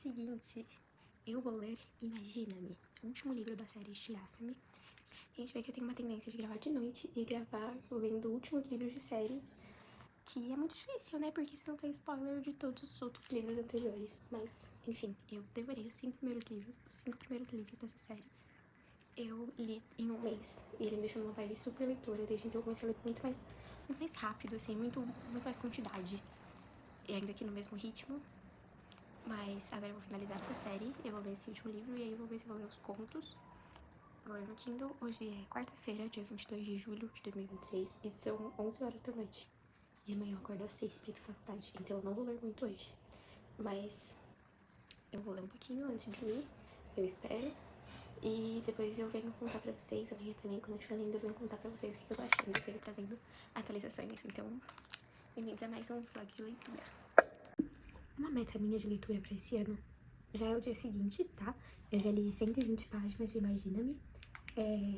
Seguinte, eu vou ler Imagina-me, o último livro da série Estilhaça-me. A gente vê que eu tenho uma tendência de gravar de noite e gravar lendo últimos livros de séries, que é muito difícil, né? Porque você não tem spoiler de todos os outros livros anteriores. Mas, enfim, eu devorei os 5 primeiros livros dessa série. Eu li em um mês e ele me deixou numa vibe super leitora. Desde então eu comecei a ler muito mais rápido, assim, muito mais quantidade. E ainda aqui no mesmo ritmo. Mas agora eu vou finalizar essa série, eu vou ler esse último livro e aí eu vou ver se eu vou ler os contos. Vou ler no Kindle. Hoje é quarta-feira, dia 22 de julho de 2026 e são 11 horas da noite. E amanhã eu acordo às 6 pra ir pra faculdade, então eu não vou ler muito hoje. Mas eu vou ler um pouquinho antes de dormir, eu espero. E depois eu venho contar pra vocês, amanhã também, quando eu estiver lendo, eu venho contar pra vocês o que eu tô achando. Eu venho trazendo atualizações, então bem-vindos a mais um vlog de leitura. Uma meta minha de leitura pra esse ano já é o dia seguinte, tá? Eu já li 120 páginas de Imagina-me.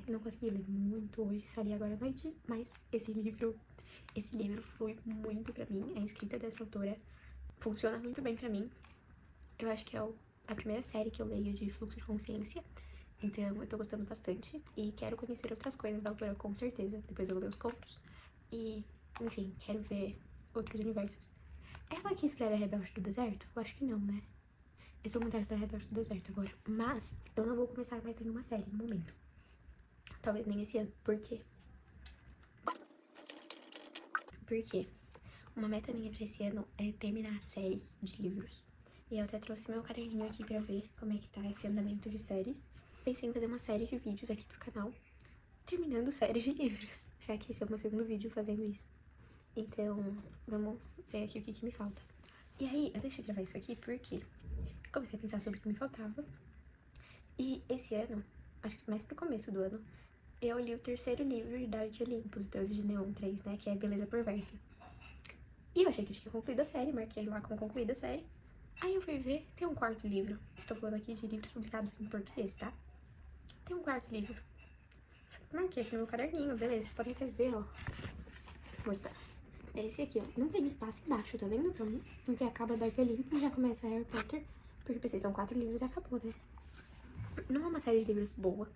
Não consegui ler muito hoje, só li agora à noite, mas esse livro flui muito pra mim. A escrita dessa autora funciona muito bem pra mim. Eu acho que é a primeira série que eu leio de fluxo de consciência, então eu tô gostando bastante e quero conhecer outras coisas da autora, com certeza. Depois eu vou ler os contos e, enfim, quero ver outros universos. Ela que escreve A Rebelde do Deserto? Eu acho que não, né? Eu sou muito da Rebelde do Deserto agora, mas eu não vou começar mais nenhuma série no momento. Talvez nem esse ano. Por quê? Porque uma meta minha pra esse ano é terminar séries de livros. E eu até trouxe meu caderninho aqui pra ver como é que tá esse andamento de séries. Pensei em fazer uma série de vídeos aqui pro canal, terminando séries de livros, já que esse é o meu segundo vídeo fazendo isso. Então, vamos ver aqui o que me falta. E aí, eu deixei gravar isso aqui porque comecei a pensar sobre o que me faltava. E esse ano, acho que mais pro começo do ano, eu li o terceiro livro de Dark Olympus, Deuses de Neon 3, né, que é Beleza Perversa. E eu achei que eu tinha concluído a série, marquei lá como concluída a série. Aí eu fui ver, tem um quarto livro. Estou falando aqui de livros publicados em português, tá? Tem um quarto livro. Marquei aqui no meu caderninho, beleza, vocês podem até ver, ó. Vou mostrar. É esse aqui, ó. Não tem espaço embaixo, tá vendo? Pra mim, porque acaba Dark Olympus e já começa Harry Potter. Porque eu pensei, são 4 livros e acabou, né? Não é uma série de livros boa.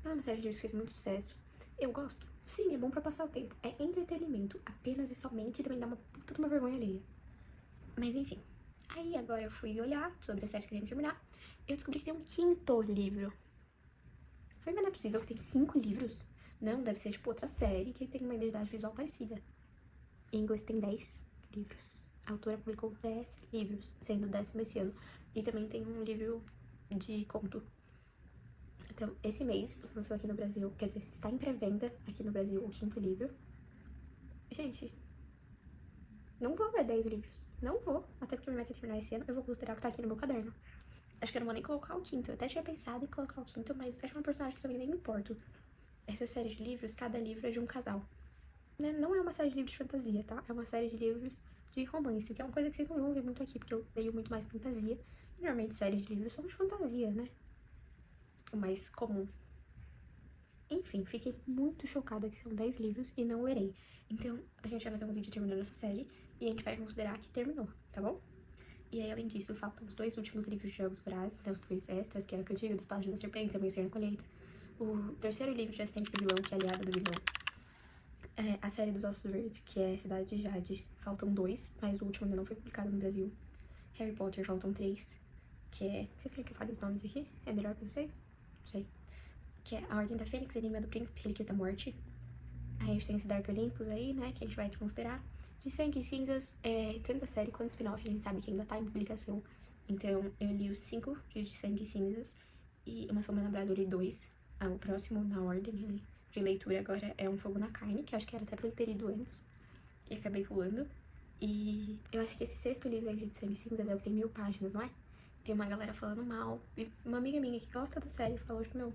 Não é uma série de livros que fez muito sucesso. Eu gosto. Sim, é bom pra passar o tempo. É entretenimento. Apenas e somente. E também dá uma puta de uma vergonha alheia. Mas enfim. Aí agora eu fui olhar sobre a série que eu queria terminar. Eu descobri que tem um quinto livro. Foi, mas não é possível que tem 5 livros. Não, deve ser tipo outra série que tem uma identidade visual parecida. Em inglês tem 10 livros. A autora publicou 10 livros, sendo o 10º esse ano. E também tem um livro de conto. Então, esse mês lançou aqui no Brasil, quer dizer, está em pré-venda aqui no Brasil o 5º livro. Gente, não vou ler 10 livros. Não vou. Até porque minha meta é terminar esse ano, eu vou considerar o que tá aqui no meu caderno. Acho que eu não vou nem colocar o 5º. Eu até tinha pensado em colocar o 5º, mas acho que é um personagem que também nem me importo. Essa série de livros, cada livro é de um casal. Né? Não é uma série de livros de fantasia, tá? É uma série de livros de romance, que é uma coisa que vocês não vão ver muito aqui, porque eu leio muito mais fantasia. E, normalmente, séries de livros são de fantasia, né? O mais comum. Enfim, fiquei muito chocada que são 10 livros e não lerei. Então, a gente vai fazer um vídeo terminando essa série e a gente vai considerar que terminou, tá bom? E aí, além disso, faltam os 2 últimos livros de Jogos Vorazes, né, os 2 extras, que é a Cantiga dos Páginas das Serpentes, Amanhecer na Colheita. O terceiro livro de Assistente do Vilão, que é Aliado do Vilão. A série dos Ossos Verdes, que é Cidade de Jade, faltam 2, mas o último ainda não foi publicado no Brasil. Harry Potter, faltam 3, que é... Vocês querem que eu fale os nomes aqui? É melhor pra vocês? Não sei. Que é A Ordem da Fênix, Enigma do Príncipe, Relíquias da Morte. Aí a gente tem esse Dark Olympus aí, né, que a gente vai desconsiderar. De Sangue e Cinzas, tanto a série quanto o spin-off, a gente sabe que ainda tá em publicação. Então, eu li os 5 de Sangue e Cinzas e Uma Sombra na Brasa eu li 2. O próximo na ordem de leitura agora é Um Fogo na Carne, que eu acho que era até pra eu ter lido antes. E acabei pulando. E eu acho que esse 6º livro aí de Sangue e Cinzas é o que tem 1000 páginas, não é? Tem uma galera falando mal. E uma amiga minha que gosta da série falou, tipo, meu,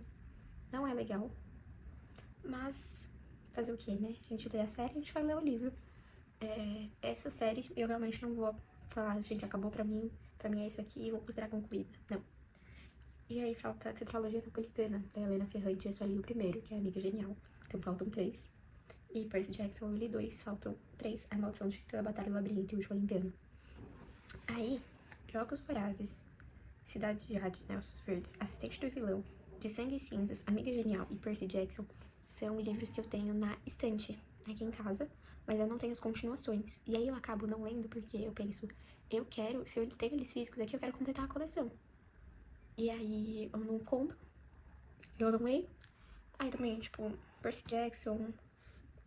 não é legal. Mas fazer o que, né? A gente lê a série, a gente vai ler o livro. Essa série eu realmente não vou falar, gente, acabou pra mim é isso aqui e vou considerar concluída. Não. E aí falta a Tetralogia Napolitana, da Helena Ferrante, eu só li o primeiro, que é Amiga Genial. Então faltam 3. E Percy Jackson eu li 2, faltam 3. A Maldição de Titã, a Batalha do Labirinto e o Último Olimpiano. Aí, Jogos Vorazes. Cidade de Jade, né, Ossos Verdes, Assistente do Vilão, De Sangue e Cinzas, Amiga Genial e Percy Jackson são livros que eu tenho na estante aqui em casa, mas eu não tenho as continuações. E aí eu acabo não lendo porque eu penso, eu quero, se eu tenho eles físicos aqui, eu quero completar a coleção. E aí eu não compro, eu não leio. Aí também, tipo, Percy Jackson,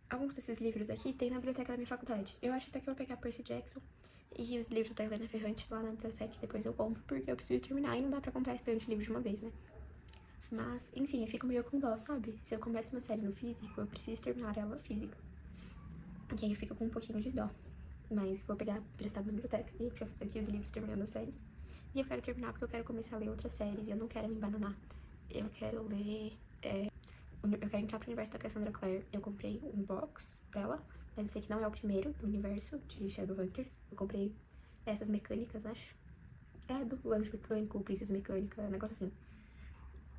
alguns desses livros aqui tem na biblioteca da minha faculdade. Eu acho até que eu vou pegar Percy Jackson e os livros da Helena Ferrante lá na biblioteca e depois eu compro, porque eu preciso terminar e não dá pra comprar esse tanto de livro de uma vez, né? Mas, enfim, eu fico meio com dó, sabe? Se eu começo uma série no físico, eu preciso terminar ela física. E aí eu fico com um pouquinho de dó. Mas vou pegar emprestado na biblioteca e pra fazer aqui os livros terminando as séries. E eu quero terminar porque eu quero começar a ler outras séries e eu não quero me embananar. Eu quero ler... eu quero entrar pro universo da Cassandra Clare. Eu comprei um box dela, mas eu sei que não é o primeiro do universo de Shadowhunters. Eu comprei essas mecânicas, acho. É, do Anjo Mecânico, Princesa Mecânica, um negócio assim.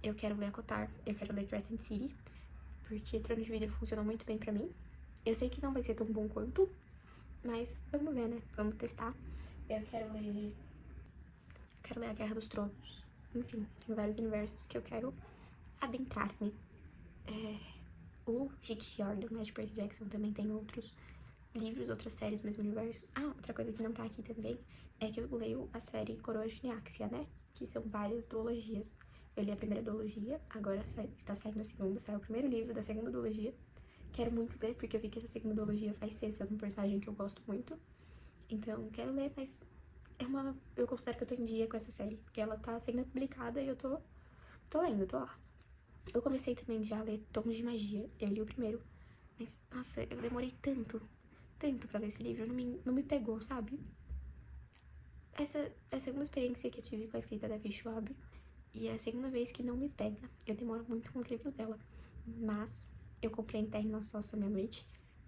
Eu quero ler a Kotar, eu quero ler Crescent City, porque Trono de Vidro funcionou muito bem pra mim. Eu sei que não vai ser tão bom quanto, mas vamos ver, né? Vamos testar. Eu quero ler A Guerra dos Tronos. Enfim, tem vários universos que eu quero adentrar-me. O Rick Riordan, né, de Percy Jackson, também tem outros livros, outras séries do mesmo universo. Ah, outra coisa que não tá aqui também é que eu leio a série Coroa de Niaxia, né? Que são várias duologias. Eu li a primeira duologia, agora está saindo a segunda, saiu o primeiro livro da segunda duologia. Quero muito ler, porque eu vi que essa segunda duologia faz ser sobre um personagem que eu gosto muito. Então, quero ler, mas eu considero que eu tô em dia com essa série, porque ela tá sendo publicada e eu tô lendo, tô lá. Eu comecei também já a ler Tons de Magia, eu li o primeiro, mas, nossa, eu demorei tanto pra ler esse livro, não me pegou, sabe? Essa é a segunda experiência que eu tive com a escrita da V. Schwab, e é a segunda vez que não me pega. Eu demoro muito com os livros dela, mas eu comprei em Terra Nossa Nossa Meia-Noite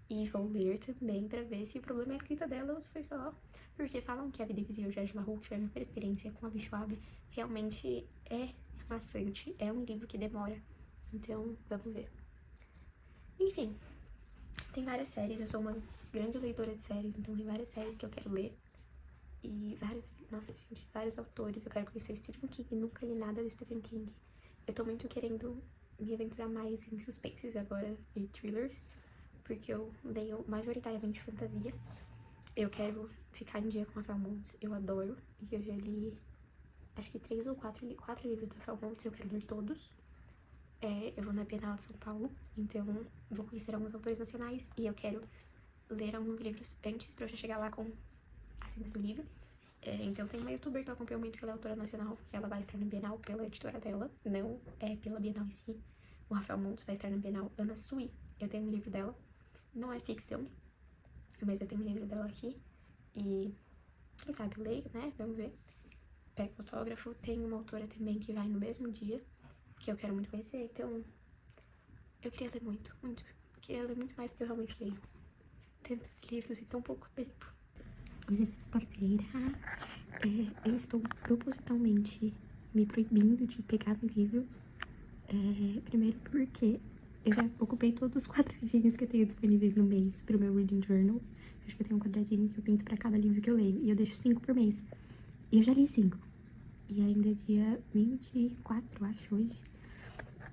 e vou ler também pra ver se o problema é a escrita dela ou se foi só porque falam que A Vida Invisível de Angela Hu, que foi a minha primeira experiência com a V. Schwab, realmente é maçante, é um livro que demora. Então, vamos ver. Enfim, tem várias séries, eu sou uma grande leitora de séries, então tem várias séries que eu quero ler. E vários autores. Eu quero conhecer o Stephen King, nunca li nada do Stephen King. Eu tô muito querendo me aventurar mais em suspenses agora e thrillers, porque eu leio majoritariamente fantasia. Eu quero ficar em dia com a Rafael Montes, eu adoro, e eu já li, acho que 3 ou 4 livros da Rafael Montes, eu quero ler todos. Eu vou na Bienal de São Paulo, então vou conhecer alguns autores nacionais, e eu quero ler alguns livros antes pra eu já chegar lá com desse livro. Então tem uma youtuber que eu acompanho muito, que ela é autora nacional, ela vai estar na Bienal pela editora dela, não é pela Bienal em si. O Rafael Montes vai estar na Bienal. Ana Sui, eu tenho um livro dela, não é ficção, mas eu tenho um livro dela aqui, e quem sabe eu leio, né, vamos ver. Pego autógrafo. Tem uma autora também que vai no mesmo dia, que eu quero muito conhecer, então eu queria ler muito, queria ler muito mais do que eu realmente leio. Tantos livros e tão pouco tempo. Hoje é sexta-feira, eu estou propositalmente me proibindo de pegar o livro, primeiro porque eu já ocupei todos os quadradinhos que eu tenho disponíveis no mês pro meu Reading Journal. Acho que eu tenho um quadradinho que eu pinto pra cada livro que eu leio, e eu deixo 5 por mês. E eu já li 5, e ainda é dia 24, acho, hoje.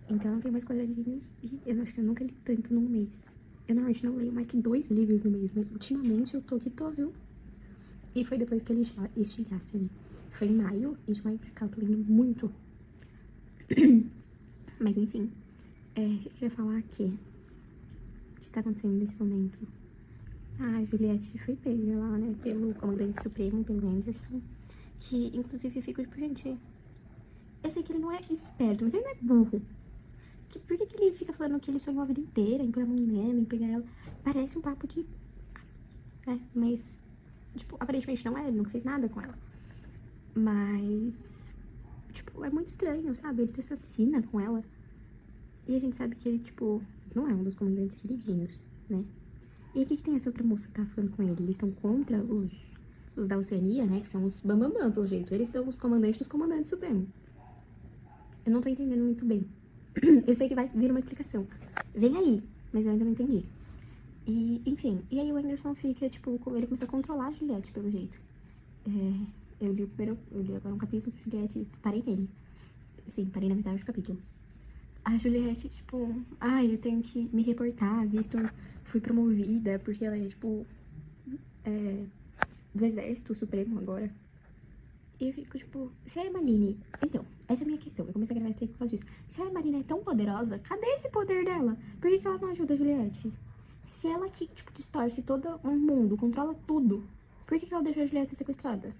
Então eu não tenho mais quadradinhos, e eu acho que eu nunca li tanto num mês. Eu normalmente não leio mais que 2 livros no mês, mas ultimamente eu tô que tô, viu? E foi depois que ele estilhasse-me. Foi em maio, e de maio pra cá eu tô lendo muito. Mas enfim, eu queria falar que o que está acontecendo nesse momento? A Juliette foi pega lá, né, pelo comandante supremo, pelo Anderson. Que inclusive eu fico tipo, gente, eu sei que ele não é esperto, mas ele não é burro. Por que ele fica falando que ele sonhou a vida inteira em pôr a mão nela, em pegar ela? Parece um papo de... mas... tipo, aparentemente não é, ele nunca fez nada com ela. Mas, tipo, é muito estranho, sabe? Ele assassina com ela. E a gente sabe que ele, tipo, não é um dos comandantes queridinhos, né? E o que tem essa outra moça que tá falando com ele? Eles estão contra os da Oceania, né? Que são os bambambam, pelo jeito. Eles são os comandantes dos comandantes supremos. Eu não tô entendendo muito bem. Eu sei que vai vir uma explicação. Vem aí, mas eu ainda não entendi. E, enfim, e aí o Anderson fica, tipo, ele começa a controlar a Juliette, pelo jeito. eu li agora um capítulo de Juliette e parei nele. Sim, parei na metade do capítulo. A Juliette, tipo, eu tenho que me reportar, visto fui promovida, porque ela é, tipo, do Exército Supremo agora. E eu fico, tipo, se a Emmaline... Então, essa é a minha questão. Eu comecei a gravar esse tempo por causa disso. Se a Emmaline é tão poderosa, cadê esse poder dela? Por que ela não ajuda a Juliette? Se ela que, tipo, distorce todo um mundo, controla tudo, por que ela deixou a Juliette ser sequestrada?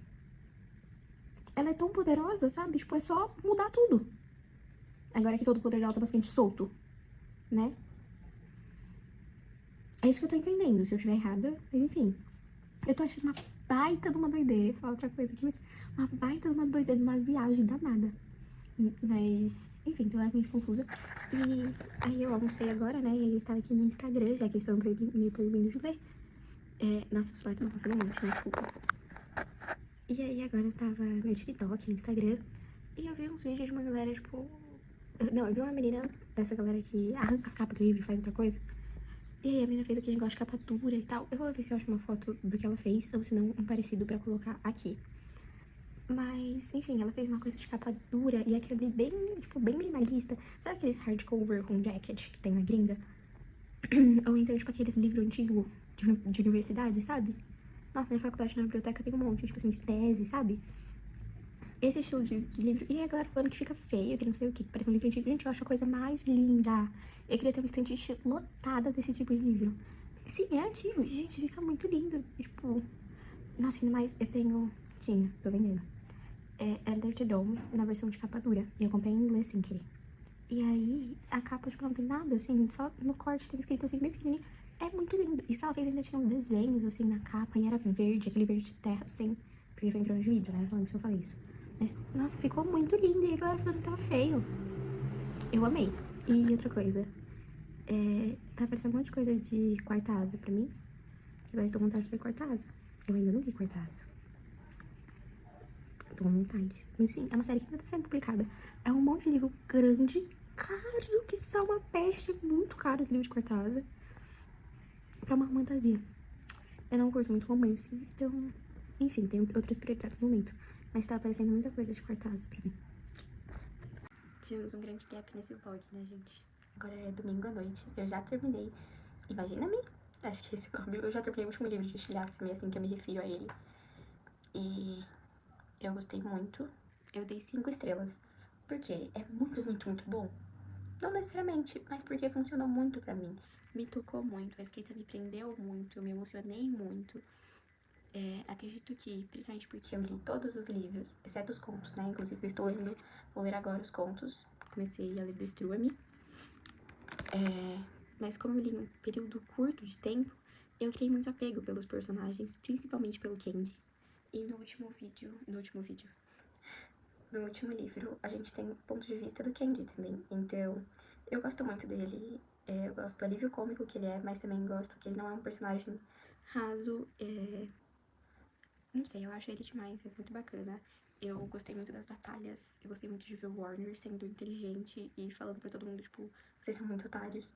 Ela é tão poderosa, sabe? Tipo, é só mudar tudo. Agora que todo o poder dela tá basicamente solto, né? É isso que eu tô entendendo, se eu estiver errada, mas enfim. Eu tô achando uma baita de uma doideira. Eu ia falar outra coisa aqui, mas uma baita de uma doideira, de uma viagem danada. Mas, enfim, tô levemente confusa. E aí eu almocei agora, né? E aí eu estava aqui no Instagram, já que eles estão me proibindo de ler. Nossa, o celular tá passando um monte, né? Desculpa. E aí agora eu tava no TikTok, no Instagram, e eu vi uns vídeos de uma galera, tipo... Não, eu vi uma menina dessa galera que arranca as capas do livro e faz outra coisa. E aí a menina fez aquele negócio de capa dura e tal. Eu vou ver se eu acho uma foto do que ela fez, ou se não, um parecido pra colocar aqui. Mas, enfim, ela fez uma coisa de capa dura e aquele bem, tipo, bem minimalista. Sabe aqueles hardcover com jacket que tem na gringa? Ou então, tipo, aqueles livros antigos de universidade, sabe? Nossa, na faculdade, na biblioteca, tem um monte, tipo assim, de tese, sabe? Esse estilo de livro. E a galera falando que fica feio, que não sei o que parece um livro antigo. Gente, eu acho a coisa mais linda. Eu queria ter uma estante lotada desse tipo de livro. Sim, é antigo. Gente, fica muito lindo. Tipo, nossa, ainda mais eu tenho... tô vendendo. Elder the Dome, na versão de capa dura. E eu comprei em inglês sem querer. E aí, a capa, tipo, não tem nada, assim, só no corte tem escrito assim, bem pequenininho. É muito lindo. E o que ela fez ainda tinha uns desenhos, assim, na capa, e era verde, aquele verde de terra, assim. Porque foi em trono de vidro, né? Falando que eu falei isso. Mas, nossa, ficou muito lindo. E a galera falando que tava feio. Eu amei. E outra coisa, tá aparecendo um monte de coisa de Quarta Asa pra mim. Agora estou com vontade de ler Quarta Asa. Eu ainda não li Quarta Asa. Tô com vontade. Mas sim, é uma série que ainda tá sendo publicada. É um monte de livro grande, caro, que são uma peste. Muito caro esse livro de Quarta Asa. Pra uma fantasia. Eu não curto muito romance, então... Enfim, tem outras prioridades no momento. Mas tá aparecendo muita coisa de Quarta Asa pra mim. Tivemos um grande gap nesse vlog, né, gente? Agora é domingo à noite. Eu já terminei. Imagina-me. Acho que esse nome. Eu já terminei o último livro de Shilhasmi, assim que eu me refiro a ele. E eu gostei muito. Eu dei 5 estrelas. Porque é muito, muito, muito bom. Não necessariamente, mas porque funcionou muito pra mim. Me tocou muito, a escrita me prendeu muito, eu me emocionei muito. Acredito que, principalmente porque eu li todos os livros, exceto os contos, né? Inclusive eu estou lendo, vou ler agora os contos. Comecei a ler Destrua-me. Mas como eu li em um período curto de tempo, eu criei muito apego pelos personagens, principalmente pelo Candy. E no último livro, a gente tem o ponto de vista do Candy também. Então, eu gosto muito dele. Eu gosto do alívio cômico que ele é, mas também gosto que ele não é um personagem raso. Não sei, eu acho ele demais, é muito bacana. Eu gostei muito das batalhas, eu gostei muito de ver o Warner sendo inteligente e falando pra todo mundo, tipo, vocês são muito otários.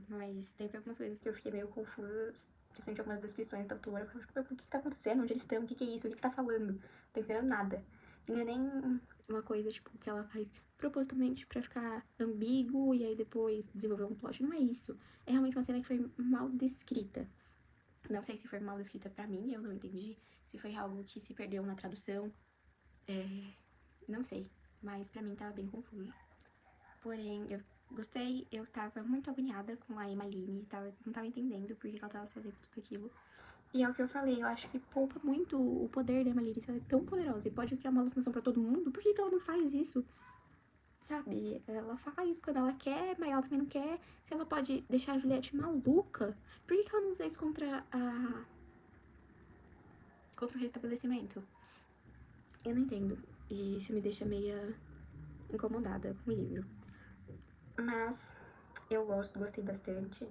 Mas teve algumas coisas que eu fiquei meio confusa, principalmente algumas descrições da autora. Eu fiquei, tipo, o que tá acontecendo? Onde eles estão? O que é isso? O que você tá falando? Não tô entendendo nada. E não é nem uma coisa, tipo, que ela faz propositalmente pra ficar ambíguo e aí depois desenvolver um plot. Não é isso. É realmente uma cena que foi mal descrita. Não sei se foi mal descrita pra mim, eu não entendi. Se foi algo que se perdeu na tradução. Não sei. Mas pra mim tava bem confuso. Porém, eu gostei, eu tava muito agoniada com a Emmaline, não tava entendendo por que ela tava fazendo tudo aquilo. E é o que eu falei, eu acho que poupa muito o poder da Emmaline, se ela é tão poderosa e pode criar uma alucinação pra todo mundo, por que ela não faz isso? Sabe, ela faz quando ela quer, mas ela também não quer. Se ela pode deixar a Juliette maluca, por que ela não usa isso contra o restabelecimento? Eu não entendo, e isso me deixa meio incomodada com o livro. Mas eu gostei bastante.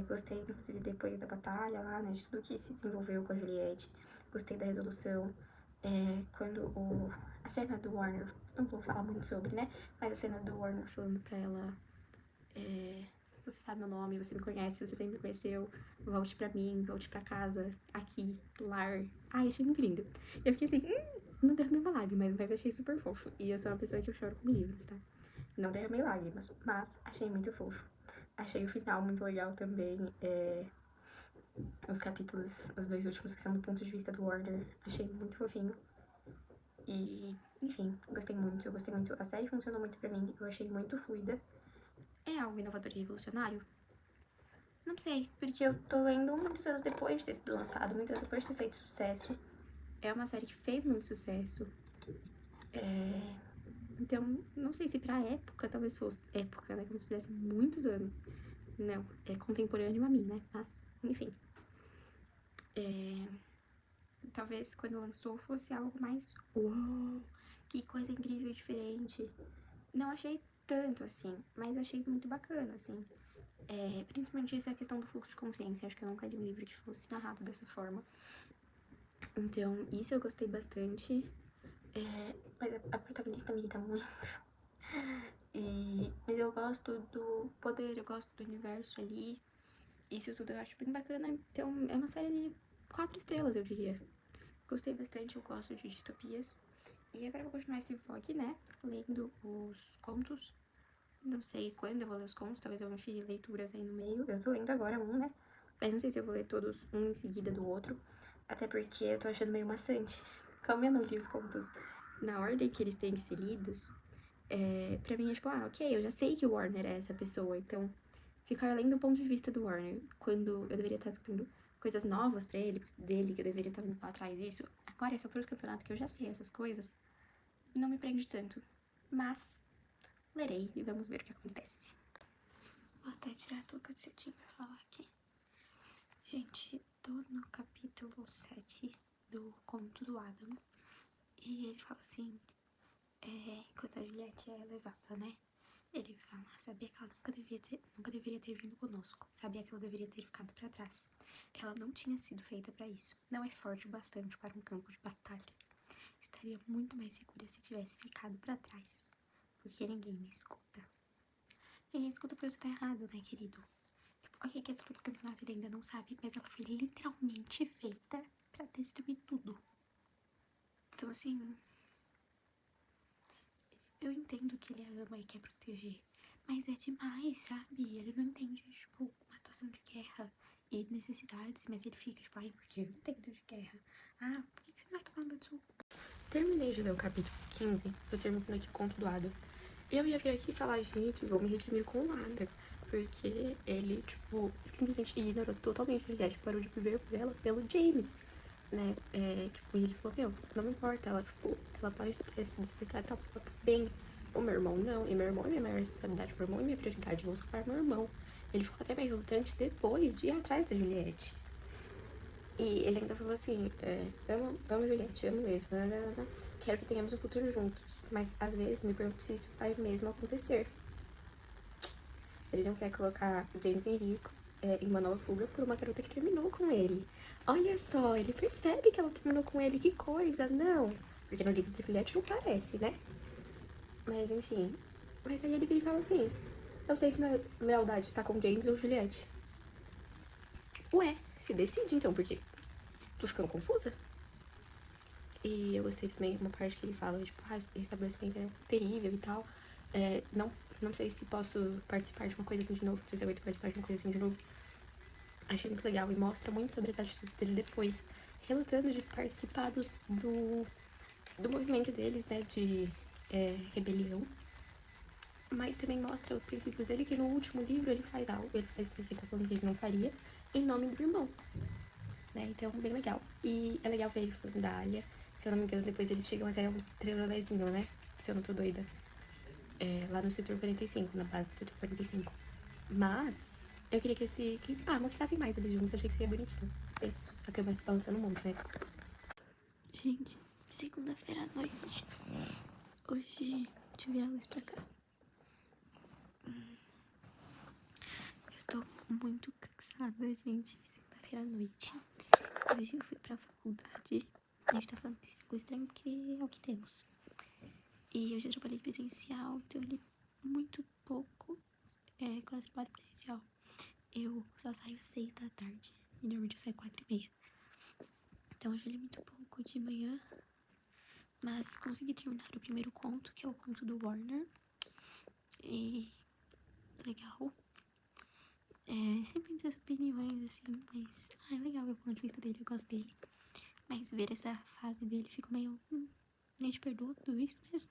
Gostei, inclusive, depois da batalha lá, né, de tudo que se desenvolveu com a Juliette. Gostei da resolução. Quando a cena do Warner, não vou falar muito sobre, né, mas a cena do Warner falando pra ela você sabe meu nome, você me conhece, você sempre me conheceu, volte pra mim, volte pra casa, aqui, lar. Ai, achei muito lindo. Eu fiquei assim, não derramei uma lágrima, mas achei super fofo. E eu sou uma pessoa que eu choro com livros, tá? Não derramei lágrimas, mas achei muito fofo. Achei o final muito legal também. Os capítulos, os dois últimos, que são do ponto de vista do Warner, achei muito fofinho. E, enfim, gostei muito, eu gostei muito. A série funcionou muito pra mim, eu achei muito fluida. É algo inovador e revolucionário? Não sei, porque eu tô lendo muitos anos depois de ter sido lançado, muitos anos depois de ter feito sucesso. É uma série que fez muito sucesso. Então, não sei se pra época, talvez fosse época, né, como se fizesse muitos anos. Não, é contemporâneo a mim, né, mas, enfim. Talvez quando lançou fosse algo mais, uau, que coisa incrível e diferente. Não achei tanto assim, mas achei muito bacana, assim. Principalmente essa questão do fluxo de consciência. Acho que eu nunca li um livro que fosse narrado dessa forma. Então, isso eu gostei bastante. Mas a protagonista me irrita muito. Mas eu gosto do poder, eu gosto do universo ali. Isso tudo eu acho bem bacana. Então, é uma série de 4 estrelas, eu diria. Gostei bastante, eu gosto de distopias. E agora eu vou continuar esse vlog, né? Lendo os contos. Não sei quando eu vou ler os contos, talvez eu enfie leituras aí no meio. Eu tô lendo agora um, né? Mas não sei se eu vou ler todos um em seguida do outro. Até porque eu tô achando meio maçante. Como eu não li os contos na ordem que eles têm que ser lidos, pra mim é tipo, ok, eu já sei que o Warner é essa pessoa, então ficar lendo o ponto de vista do Warner, quando eu deveria estar descobrindo coisas novas pra ele, dele, que eu deveria estar indo lá atrás disso, agora essa altura do campeonato que eu já sei essas coisas, não me prende tanto. Mas lerei e vamos ver o que acontece. Vou até tirar tudo que eu tinha pra falar aqui. Gente, tô no capítulo 7 do Conto do Adam. E ele fala assim, quando a Juliette é levada, né? Ele fala, sabia que ela nunca deveria ter vindo conosco. Sabia que ela deveria ter ficado pra trás. Ela não tinha sido feita pra isso. Não é forte o bastante para um campo de batalha. Estaria muito mais segura se tivesse ficado pra trás. Porque ninguém me escuta. Ninguém escuta por isso tá errado, né, querido? Ok, que essa luta do campeonato ele ainda não sabe, mas ela foi literalmente feita pra destruir tudo. Então, assim, eu entendo que ele a ama e quer proteger, mas é demais, sabe? Ele não entende, tipo, uma situação de guerra e necessidades, mas ele fica, tipo, ai, porque eu entendo de guerra. Ah, por que você vai tomar meu suco? Terminei de ler o capítulo 15, eu terminei aqui o conto do Adam. Eu ia vir aqui e falar, gente, vou me redimir com o Adam. Porque ele, tipo, simplesmente ignorou totalmente a Juliette, parou de viver por ela pelo James, né? Tipo, e ele falou, meu, não me importa, ela, tipo, ela pode ter sido sequestrada e tal, ela tá bem. O meu irmão não, e meu irmão é minha maior responsabilidade, meu irmão é minha prioridade, vou salvar meu irmão. Ele ficou até meio relutante depois de ir atrás da Juliette. E ele ainda falou assim, amo Juliette, amo mesmo, quero que tenhamos um futuro juntos, mas às vezes me pergunto se isso vai mesmo acontecer. Ele não quer colocar o James em risco em uma nova fuga por uma garota que terminou com ele. Olha só, ele percebe que ela terminou com ele, que coisa, não. Porque no livro de Juliette não parece, né? Mas enfim. Mas aí ele vira e fala assim, não sei se minha lealdade está com James ou Juliette. Ué, se decide então, porque tô ficando confusa. E eu gostei também de uma parte que ele fala, tipo, o estabelecimento é terrível e tal. Não sei se posso participar de uma coisa assim de novo, não sei se eu aguento participar de uma coisa assim de novo. Achei muito legal e mostra muito sobre as atitudes dele depois, relutando de participar do movimento deles, né, de rebelião. Mas também mostra os princípios dele, que no último livro ele faz algo, ele faz isso que ele tá falando que ele não faria, em nome do irmão, né, então bem legal. E é legal ver ele falando da Alia, se eu não me engano, depois eles chegam até um trelelezinho, né, se eu não tô doida, lá no setor 45, na base do setor 45. Mas eu queria que mostrassem mais eles juntos, achei que seria bonitinho. É isso, a câmera tá balançando um monte, né? Desculpa. Gente, segunda-feira à noite. Hoje, deixa eu virar a luz pra cá. Eu tô muito cansada, gente. Segunda-feira à noite. Hoje eu fui pra faculdade. A gente tá falando de ciclo estranho porque é o que temos. E eu já trabalhei presencial, então eu li muito pouco. quando eu trabalho presencial, eu só saio às 6 da tarde. E normalmente eu saio 4h30. Então eu já li muito pouco de manhã. Mas consegui terminar o primeiro conto, que é o conto do Warner. E legal. Sempre tem suas opiniões, assim, mas... é legal ver o ponto de vista dele, eu gosto dele. Mas ver essa fase dele, fico meio... a gente perdoa tudo isso mesmo.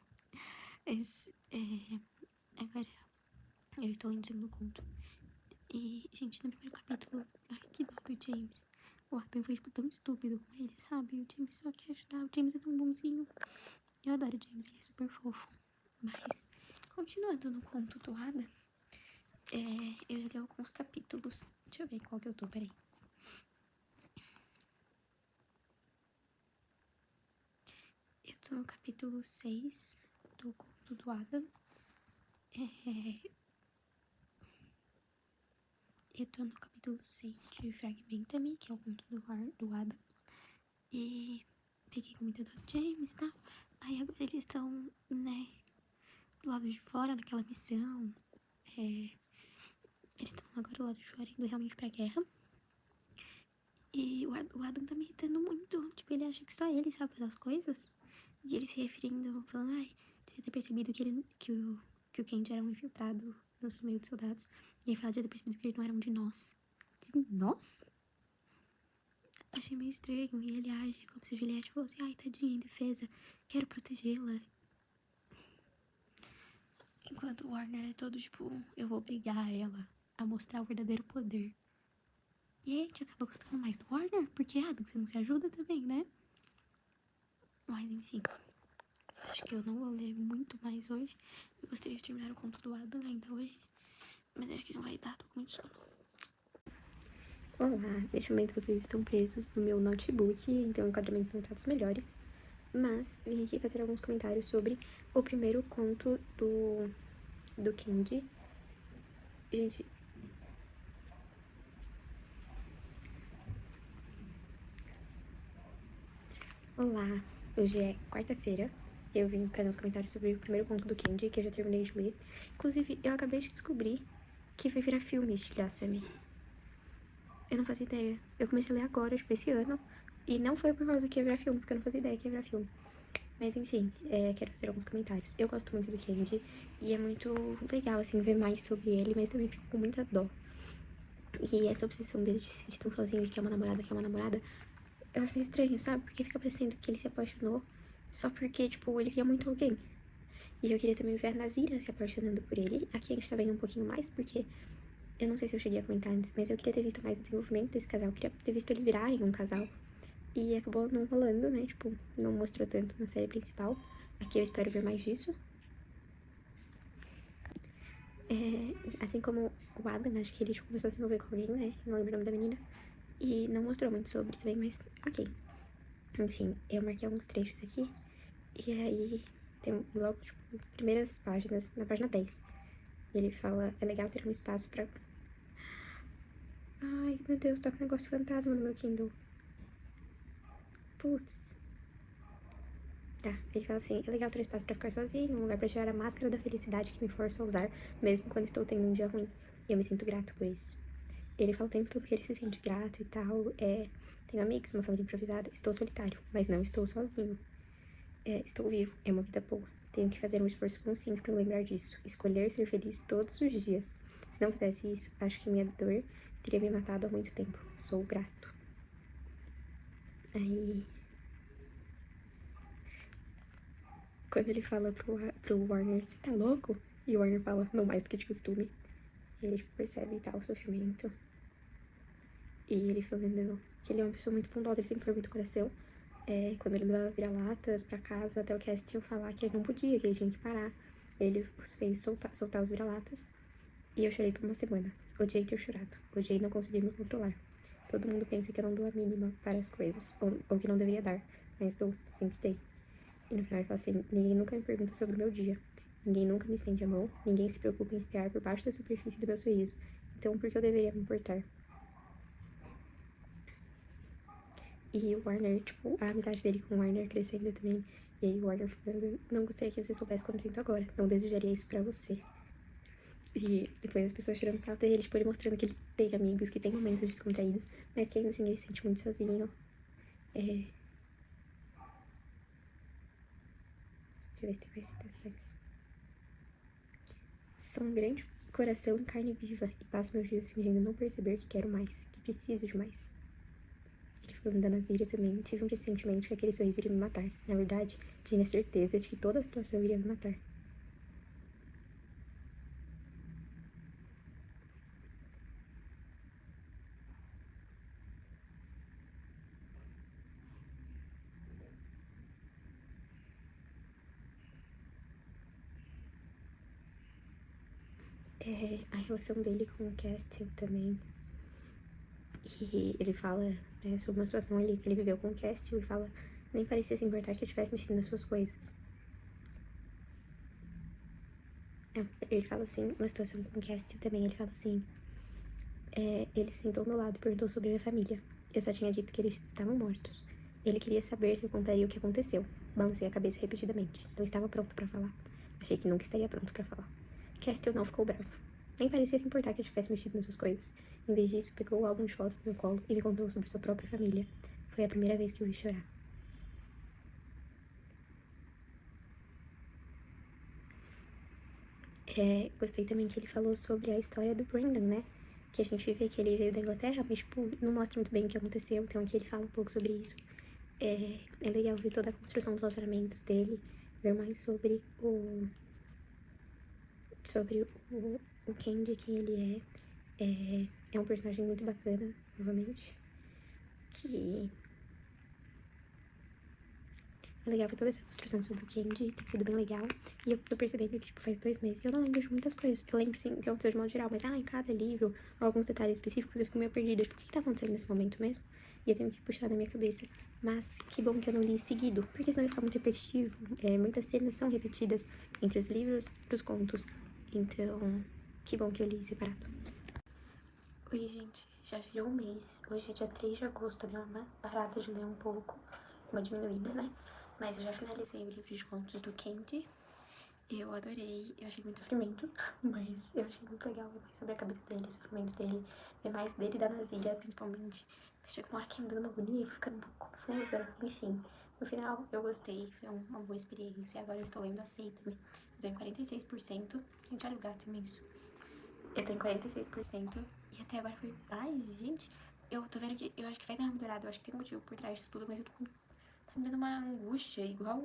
Mas, agora, eu estou lendo o segundo conto. E, gente, no primeiro capítulo, ai, que dó do James. O Adam foi, tipo, tão estúpido com ele, sabe? O James só quer ajudar, o James é tão bonzinho. Eu adoro o James, ele é super fofo. Mas, continuando no conto do Adam, eu já li alguns capítulos. Deixa eu ver qual que eu tô, peraí. Eu tô no capítulo 6 do conto do Adam. Eu tô no capítulo 6 de Fragmenta-me, que é o conto do Adam. E fiquei com muita dor do James e tal. Aí agora eles estão, né, do lado de fora, naquela missão. Eles estão agora do lado de fora, indo realmente pra guerra. E o Adam tá me irritando muito. Tipo, ele acha que só ele sabe fazer as coisas. E ele se referindo, falando, ai, devia ter percebido que o Kenji era um infiltrado no meio dos soldados. E ele fala, devia ter percebido que ele não era um de nós. De nós? Achei meio estranho. E ele age como se a Juliette fosse, ai, tadinha, indefesa, quero protegê-la. Enquanto o Warner é todo, tipo, eu vou obrigar ela a mostrar o verdadeiro poder. E aí a gente acaba gostando mais do Warner, porque Adam, você não se ajuda também, né? Mas enfim, eu acho que eu não vou ler muito mais hoje. Eu gostaria de terminar o conto do Adam ainda hoje, mas acho que não vai dar, tô com muito sono. Olá, neste momento vocês estão presos no meu notebook, então o enquadramento não está dos melhores. Mas vim aqui fazer alguns comentários sobre o primeiro conto do Kenji. Gente... Olá, hoje é quarta-feira. Eu vim fazer uns comentários sobre o primeiro conto do Kenji, que eu já terminei de ler. Inclusive, eu acabei de descobrir que vai virar filme, Shirasami. Eu não fazia ideia. Eu comecei a ler agora, tipo, esse ano. E não foi por causa que ia virar filme, porque eu não fazia ideia que ia virar filme. Mas enfim, quero fazer alguns comentários. Eu gosto muito do Kenji. E é muito legal, assim, ver mais sobre ele. Mas também fico com muita dó. E essa obsessão dele de se sentir tão sozinho, de que é uma namorada, eu acho estranho, sabe? Porque fica parecendo que ele se apaixonou só porque, tipo, ele queria muito alguém. E eu queria também ver a Nazira se apaixonando por ele. Aqui a gente tá vendo um pouquinho mais, porque eu não sei se eu cheguei a comentar antes, mas eu queria ter visto mais o desenvolvimento desse casal. Eu queria ter visto eles virarem um casal. E acabou não rolando, né? Tipo, não mostrou tanto na série principal. Aqui eu espero ver mais disso. Assim como o Adam, acho que ele tipo, começou a se envolver com alguém, né? Não lembro o nome da menina. E não mostrou muito sobre também, mas ok. Enfim, eu marquei alguns trechos aqui. E aí tem logo, tipo, primeiras páginas, na página 10. Ele fala, é legal ter um espaço pra... Ai, meu Deus, tá com um negócio fantasma no meu Kindle. Putz. Tá, ele fala assim, é legal ter espaço pra ficar sozinho, um lugar pra tirar a máscara da felicidade que me força a usar, mesmo quando estou tendo um dia ruim. E eu me sinto grato por isso. Ele fala o tempo todo que ele se sente grato e tal, tenho amigos, uma família improvisada, estou solitário, mas não estou sozinho. Estou vivo, é uma vida boa. Tenho que fazer um esforço consciente pra lembrar disso, escolher ser feliz todos os dias. Se não fizesse isso, acho que minha dor teria me matado há muito tempo. Sou grato. Aí... Quando ele fala pro Warner, você tá louco? E o Warner fala, não mais do que de costume. E ele, tipo, percebe tal o sofrimento. E ele falando que ele é uma pessoa muito bondosa, ele sempre foi muito coração. Quando ele levava vira-latas pra casa, até o Cass ia falar que ele não podia, que ele tinha que parar. Ele os fez soltar os vira-latas. E eu chorei por uma semana. Odiei ter chorado. Odiei não conseguir me controlar. Todo mundo pensa que eu não dou a mínima para as coisas, ou que não deveria dar, mas dou, sempre dei. E no final ele fala assim, ninguém nunca me pergunta sobre o meu dia. Ninguém nunca me estende a mão, ninguém se preocupa em espiar por baixo da superfície do meu sorriso. Então por que eu deveria me importar? E o Warner, tipo, a amizade dele com o Warner crescendo também. E aí o Warner falando, não gostaria que você soubesse como me sinto agora. Não desejaria isso pra você. E depois as pessoas tirando sarro dele, tipo, ele mostrando que ele tem amigos, que tem momentos descontraídos, mas que ainda assim ele se sente muito sozinho. Deixa eu ver se tem mais citações. Sou um grande coração em carne viva e passo meus dias fingindo não perceber que quero mais, que preciso de mais. Ele falando da Nazíria também, tive um pressentimento que aquele sorriso iria me matar. Na verdade, tinha certeza de que toda a situação iria me matar. A relação dele com o Castiel também. E ele fala, né, sobre uma situação ali que ele viveu com o Castiel e fala, nem parecia se importar que eu estivesse mexendo nas suas coisas. Ele fala assim, uma situação com o Castiel também, ele fala assim, ele se sentou ao meu lado e perguntou sobre a minha família. Eu só tinha dito que eles estavam mortos. Ele queria saber se eu contaria o que aconteceu. Balancei a cabeça repetidamente. Não estava pronto para falar. Achei que nunca estaria pronto para falar. Castiel não ficou bravo. Nem parecia se importar que eu tivesse mexido nas suas coisas. Em vez disso, pegou o álbum de fotos do meu colo e me contou sobre sua própria família. Foi a primeira vez que eu vi chorar. Gostei também que ele falou sobre a história do Brandon, né? Que a gente vê que ele veio da Inglaterra, mas, tipo, não mostra muito bem o que aconteceu. Então aqui ele fala um pouco sobre isso. É legal ver toda a construção dos relacionamentos dele, ver mais sobre o Kenji, quem ele é. É um personagem muito bacana, novamente. Que é legal ver toda essa construção sobre o Kenji, tem sido bem legal. E eu tô percebendo que, tipo, faz 2 meses eu não lembro de muitas coisas. Eu lembro, assim, que aconteceu de modo geral, mas, em cada livro, ou alguns detalhes específicos, eu fico meio perdida. Tipo, o que tá acontecendo nesse momento mesmo? E eu tenho que puxar na minha cabeça. Mas que bom que eu não li seguido, porque senão ia ficar muito repetitivo. Muitas cenas são repetidas entre os livros e os contos. Então, que bom que eu li separado. Oi, gente, já virou um mês. Hoje é dia 3 de agosto, deu uma parada de ler um pouco, uma diminuída, né? Mas eu já finalizei o livro de contos do Kenji. Eu adorei, eu achei muito sofrimento, mas eu achei muito legal ver mais sobre a cabeça dele, o sofrimento dele, ver mais dele e da Nazília, principalmente. Mas chega uma hora que me dando uma agonia, eu vou ficando um pouco confusa, enfim. No final, eu gostei, foi uma boa experiência. Agora eu estou lendo Aceita-me. Eu tenho 46%. Gente, olha o gato imenso. Eu tenho 46% e até agora foi... Ai, gente, eu tô vendo que eu acho que vai dar uma melhorada, eu acho que tem um motivo por trás disso tudo, mas eu tô com... Tá me dando uma angústia, igual...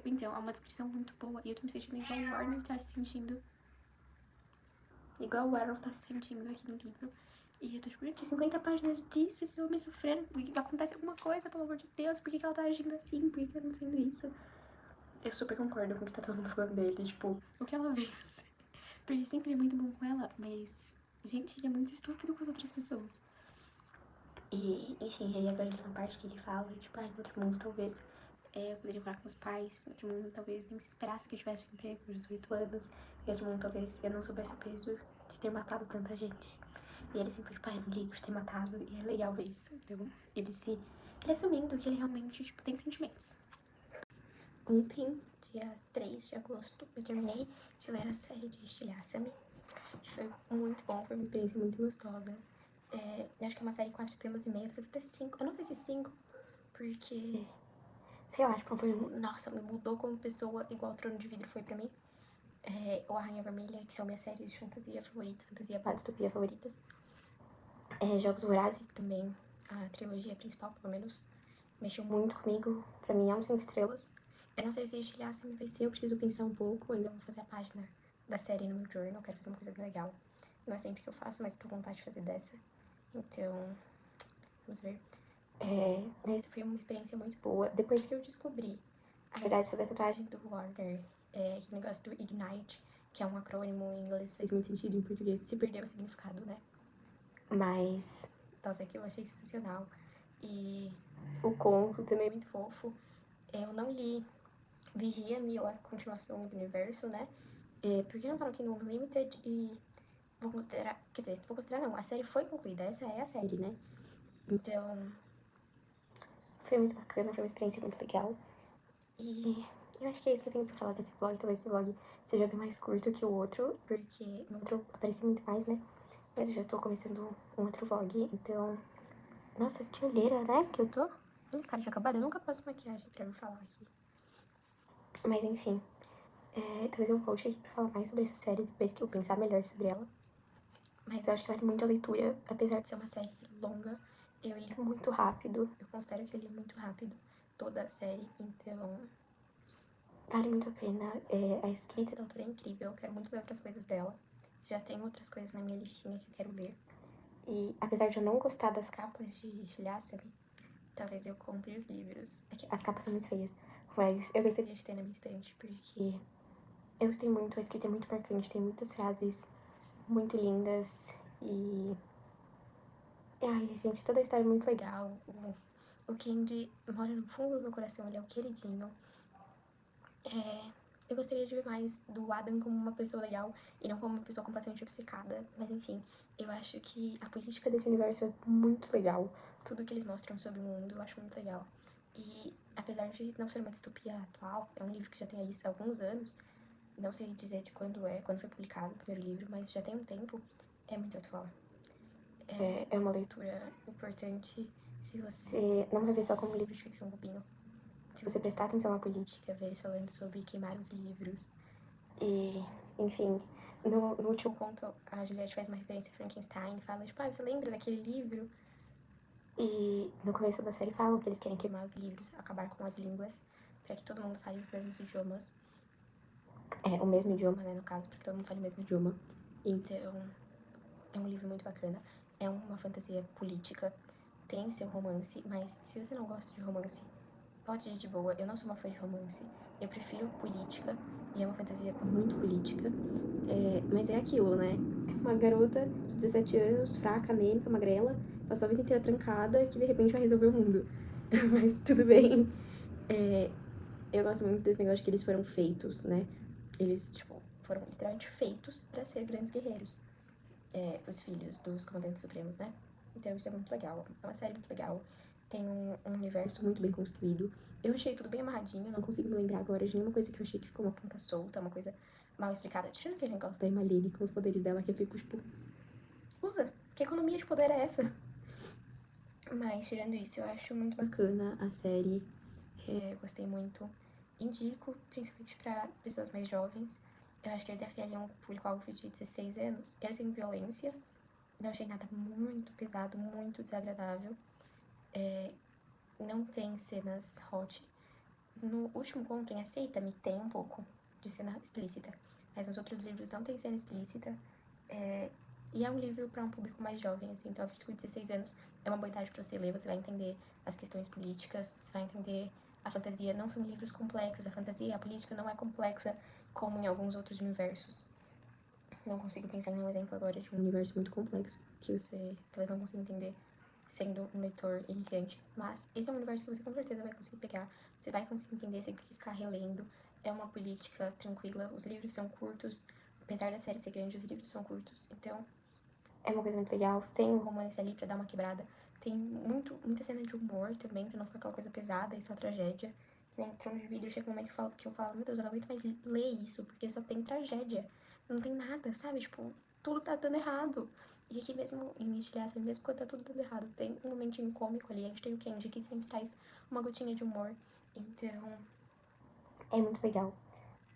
Então, é uma descrição muito boa e eu tô me sentindo igual o Warner tá se sentindo... Igual o Aaron tá se sentindo aqui no livro. E eu tô tipo, aqui 50 páginas disso, esse homem sofrendo, acontece alguma coisa, pelo amor de Deus, por que ela tá agindo assim, por que tá acontecendo isso? Eu super concordo com o que tá todo mundo falando dele, tipo, o que ela fez? Porque sempre é muito bom com ela, mas, gente, ele é muito estúpido com as outras pessoas. E, enfim, aí agora tem uma parte que ele fala, tipo, em outro mundo talvez eu poderia morar com os pais, em outro mundo talvez nem se esperasse que eu tivesse um emprego com 18 anos, em outro mundo talvez eu não soubesse o peso de ter matado tanta gente. E ele sempre, tipo, não ligo de ter matado, e é legal ver isso. Então, ele assumindo que ele realmente, tipo, tem sentimentos. Ontem, dia 3 de agosto, eu terminei de ler a série de Estilhaça-me. Foi muito bom, foi uma experiência muito gostosa. Eu acho que é uma série 4 estrelas e meia, talvez até 5. Eu não sei se 5, porque... Sei lá, tipo, foi... Nossa, me mudou como pessoa, igual o Trono de Vidro foi pra mim. Ou A Rainha Vermelha, que são minhas séries de fantasia favorita, fantasia barra distopia favoritas. Jogos Vorazes também, a trilogia principal, pelo menos, mexeu muito comigo. Pra mim é um 5 estrelas. Eu não sei se Estilhaça-me vai ser, eu preciso pensar um pouco. Ainda vou fazer a página da série no meu journal, quero fazer uma coisa bem legal. Não é sempre que eu faço, mas eu tô com vontade de fazer dessa. Então, vamos ver. Essa foi uma experiência muito boa. Depois que eu descobri a verdade sobre a tatuagem do Warner, aquele negócio do Ignite, que é um acrônimo em inglês, faz muito sentido em português, se perdeu o significado, né? Mas, nossa, aquilo eu achei sensacional. E o conto também é muito fofo. Eu não li Vigia-me, ou a continuação do universo, né? Porque não tá aqui no Unlimited e vou considerar... Quer dizer, vou considerar não, a série foi concluída, essa é a série, né? Então, foi muito bacana, foi uma experiência muito legal. E Eu acho que é isso que eu tenho pra falar desse vlog. Talvez esse vlog seja bem mais curto que o outro, porque no outro apareci muito mais, né? Mas eu já tô começando um outro vlog, então... Nossa, que olheira, né? Que eu tô... Olha, cara, de acabada. Eu nunca passo maquiagem pra me falar aqui. Mas enfim, talvez eu volte aqui pra falar mais sobre essa série depois que eu pensar melhor sobre ela. Mas eu acho que vale muito a leitura, apesar de ser uma série longa. Eu li muito rápido, eu considero que eu li muito rápido toda a série, então vale muito a pena. A escrita da autora é incrível, eu quero muito ler outras coisas dela. Já tem outras coisas na minha listinha que eu quero ler. E apesar de eu não gostar das capas de Shiliasami, talvez eu compre os livros. É que as capas são muito feias, mas eu gostaria de ter na minha estante, porque eu gostei muito, a escrita é muito marcante, tem muitas frases muito lindas e... Ai, gente, toda a história é muito legal. O Kenji mora no fundo do meu coração, ele é o queridinho. Eu gostaria de ver mais do Adam como uma pessoa legal e não como uma pessoa completamente obcecada. Mas enfim, eu acho que a política desse universo é muito legal. Tudo que eles mostram sobre o mundo eu acho muito legal. E apesar de não ser uma distopia atual, é um livro que já tem aí há alguns anos. Não sei dizer de quando foi publicado o primeiro livro, mas já tem um tempo. É muito atual. É uma leitura importante se você não vai ver só como um livro de ficção bobinho. Se você prestar atenção à política, ver eles falando sobre queimar os livros. E, enfim, no último conto, a Juliette faz uma referência a Frankenstein, fala, tipo, você lembra daquele livro? E no começo da série falam que eles querem queimar os livros, acabar com as línguas, pra que todo mundo fale os mesmos idiomas. O mesmo idioma, né, no caso, porque todo mundo fala o mesmo idioma. Então, é um livro muito bacana. É uma fantasia política, tem seu romance, mas se você não gosta de romance, pode ir de boa. Eu não sou uma fã de romance, eu prefiro política, e é uma fantasia muito política. Mas é aquilo, né? Uma garota de 17 anos, fraca, anêmica, magrela, passou a vida inteira trancada, que de repente vai resolver o mundo. Mas tudo bem. Eu gosto muito desse negócio de que eles foram feitos, né? Eles, tipo, foram literalmente feitos pra ser grandes guerreiros. Os filhos dos comandantes supremos, né? Então isso é muito legal. É uma série muito legal. Tem um universo muito bem construído. Eu achei tudo bem amarradinho, não consigo me lembrar agora de nenhuma coisa que eu achei que ficou uma ponta solta, uma coisa mal explicada. Tirando aquele negócio da Emaline com os poderes dela, que eu fico, tipo, usa! Que economia de poder é essa? Mas, tirando isso, eu acho muito bacana a série. Eu gostei muito. Indico, principalmente pra pessoas mais jovens. Eu acho que ele deve ter ali um público-alvo de 16 anos. Ele tem violência. Não achei nada muito pesado, muito desagradável. Não tem cenas hot. No último conto, em Aceita-me, tem um pouco de cena explícita. Mas nos outros livros não tem cena explícita. E é um livro para um público mais jovem, assim. Então, eu acredito que 16 anos é uma boa idade para você ler. Você vai entender as questões políticas, você vai entender a fantasia. Não são livros complexos. A fantasia, a política não é complexa como em alguns outros universos. Não consigo pensar em nenhum exemplo agora de um universo muito complexo que você talvez não consiga entender sendo um leitor iniciante. Mas esse é um universo que você com certeza vai conseguir pegar. Você vai conseguir entender sem ter que ficar relendo. É uma política tranquila. Os livros são curtos. Apesar da série ser grande, os livros são curtos. Então, é uma coisa muito legal. Tem um romance ali pra dar uma quebrada. Tem muita cena de humor também, pra não ficar aquela coisa pesada e só tragédia. Nem Trono de Vidro, chega um momento que eu falo, meu Deus, eu não aguento mais ler isso, porque só tem tragédia. Não tem nada, sabe? Tipo, tudo tá dando errado. E aqui mesmo, em Shiliasa, mesmo quando tá tudo dando errado, tem um momentinho cômico ali. A gente tem o Kenji, que sempre traz uma gotinha de humor. Então, é muito legal.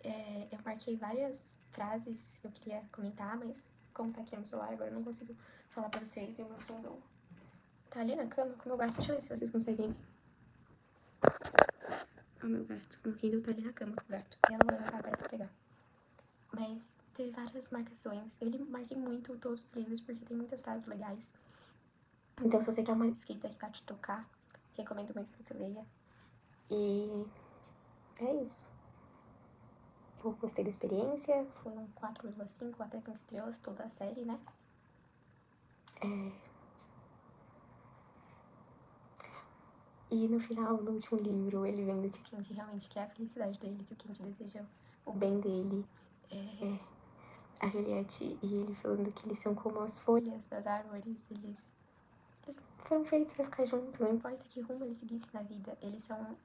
Eu marquei várias frases que eu queria comentar, mas como tá aqui no meu celular, agora eu não consigo falar pra vocês. E o meu Kindle tá ali na cama com o meu gato. Deixa eu ver se vocês conseguem. Ó, meu gato. Meu Kindle tá ali na cama com o gato. E eu não vou levar agora pra pegar. Mas teve várias marcações. Eu marquei muito todos os livros porque tem muitas frases legais. Então, se você quer uma escrita que vai te tocar, recomendo muito que você leia. E é isso. Eu gostei da experiência. Foi um 4,5 até 5 estrelas toda a série, né? E no final, no último livro, ele vendo que o Kenji realmente quer a felicidade dele, que o Kenji deseja o bem dele. A Juliette e ele falando que eles são como as folhas das árvores, eles foram feitos pra ficar juntos, não importa que rumo eles seguissem na vida. Eles são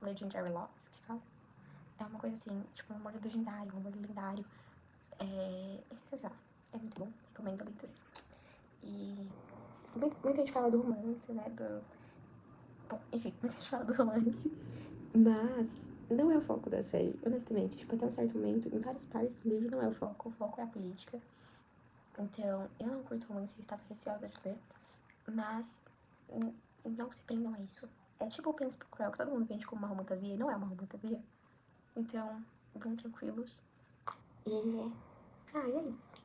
Legendary Loves, que fala. É uma coisa assim, tipo, um amor legendário, um amor lendário. É sensacional. É muito bom, recomendo a leitura. E muita gente fala do romance, né? Bom, enfim, muita gente fala do romance. Mas não é o foco da série, honestamente. Tipo, até um certo momento, em várias partes do livro não é o foco é a política. Então, eu não curto romance e estava receosa de ler. Mas não se prendam a isso. É tipo o Príncipe Cruel, que todo mundo vende como uma romantasia e não é uma romantasia. Então, vão tranquilos. E é isso.